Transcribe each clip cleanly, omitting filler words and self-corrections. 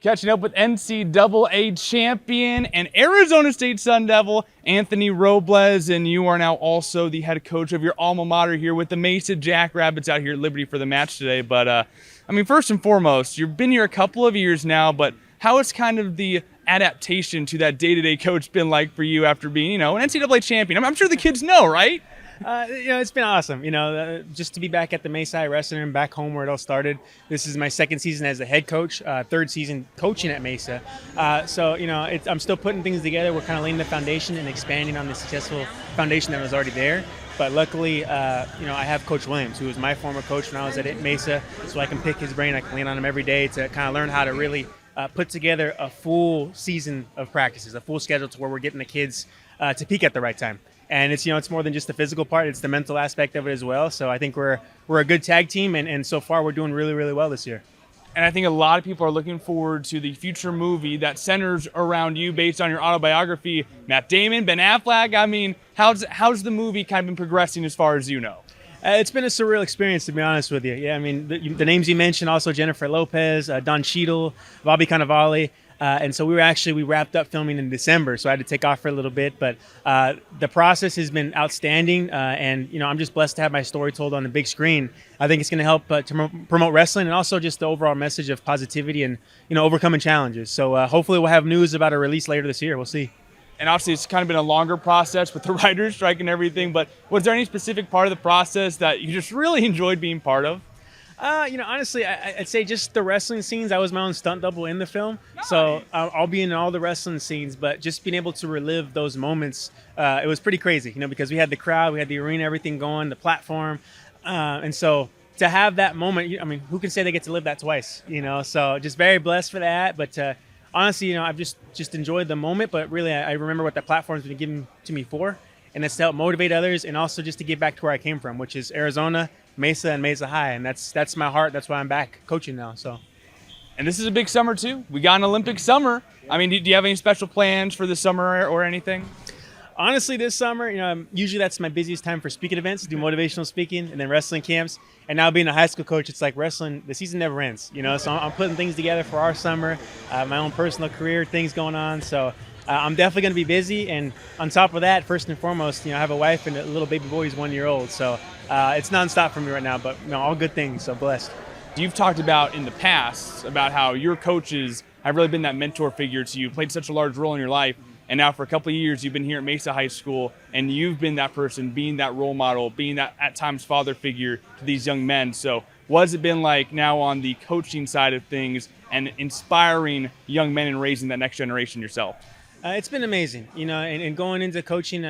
Catching up with NCAA champion and Arizona State Sun Devil, Anthony Robles, and you are now also the head coach of your alma mater here with the Mesa Jackrabbits out here at Liberty for the match today. But, first and foremost, you've been here a couple of years now, but how has kind of the adaptation to that day-to-day coach been like for you after being, an NCAA champion? I'm sure the kids know, right? It's been awesome, just to be back at the Mesa Wrestling and back home where it all started. This is my second season as a head coach, third season coaching at Mesa. I'm still putting things together. We're kind of laying the foundation and expanding on the successful foundation that was already there. But luckily, I have Coach Williams, who was my former coach when I was at Mesa, so I can pick his brain. I can lean on him every day to kind of learn how to really put together a full season of practices, a full schedule to where we're getting the kids to peak at the right time. And it's more than just the physical part; it's the mental aspect of it as well. So I think we're a good tag team, and so far we're doing really, really well this year. And I think a lot of people are looking forward to the future movie that centers around you based on your autobiography. Matt Damon, Ben Affleck. How's the movie kind of been progressing as far as you know? It's been a surreal experience, to be honest with you. Yeah, the names you mentioned, also Jennifer Lopez, Don Cheadle, Bobby Cannavale. And so we wrapped up filming in December, so I had to take off for a little bit. But the process has been outstanding, and I'm just blessed to have my story told on the big screen. I think it's going to help to promote wrestling and also just the overall message of positivity and overcoming challenges. So hopefully we'll have news about a release later this year. We'll see. And obviously it's kind of been a longer process with the writer's strike and everything. But was there any specific part of the process that you just really enjoyed being part of? Honestly, I'd say just the wrestling scenes. I was my own stunt double in the film, nice. So I'll be in all the wrestling scenes. But just being able to relive those moments, it was pretty crazy, because we had the crowd, we had the arena, everything going, the platform. And so to have that moment, who can say they get to live that twice, So just very blessed for that. But honestly, I've just enjoyed the moment. But really, I remember what that platform's been given to me for. And that's to help motivate others and also just to give back to where I came from, which is Arizona, Mesa, and Mesa High. And that's my heart. That's why I'm back coaching now. So, and this is a big summer too. We got an Olympic summer. Do you have any special plans for the summer or anything? Honestly, this summer, usually that's my busiest time for speaking events, do motivational speaking, and then wrestling camps. And now being a high school coach, it's like wrestling, the season never ends, So I'm putting things together for our summer, my own personal career, things going on. So I'm definitely going to be busy. And on top of that, first and foremost, I have a wife and a little baby boy who's 1 year old. So it's nonstop for me right now, but all good things. So blessed. You've talked about in the past about how your coaches have really been that mentor figure to you, played such a large role in your life. And now for a couple of years, you've been here at Mesa High School, and you've been that person, being that role model, being that at times father figure to these young men. So what has it been like now on the coaching side of things and inspiring young men and raising that next generation yourself? It's been amazing, and going into coaching,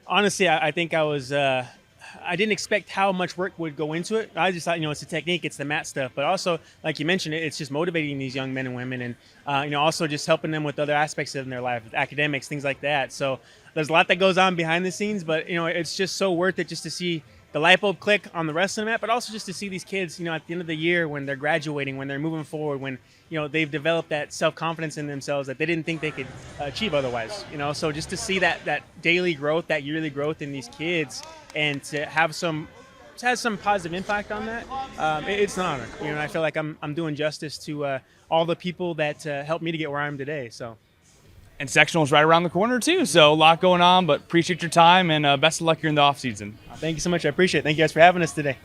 honestly, I think I didn't expect how much work would go into it. I just thought, it's the technique, it's the mat stuff. But also, like you mentioned, it's just motivating these young men and women and, also just helping them with other aspects of their life, academics, things like that. So there's a lot that goes on behind the scenes, but, it's just so worth it just to see the light bulb click on the wrestling mat, but also just to see these kids, at the end of the year when they're graduating, when they're moving forward, when, they've developed that self-confidence in themselves that they didn't think they could achieve otherwise, So just to see that daily growth, that yearly growth in these kids and to have some positive impact on that, it's an honor. I feel like I'm doing justice to all the people that helped me to get where I am today, so. And sectional's right around the corner too, so a lot going on, but appreciate your time and best of luck here in the off season. Thank you so much. I appreciate it. Thank you guys for having us today.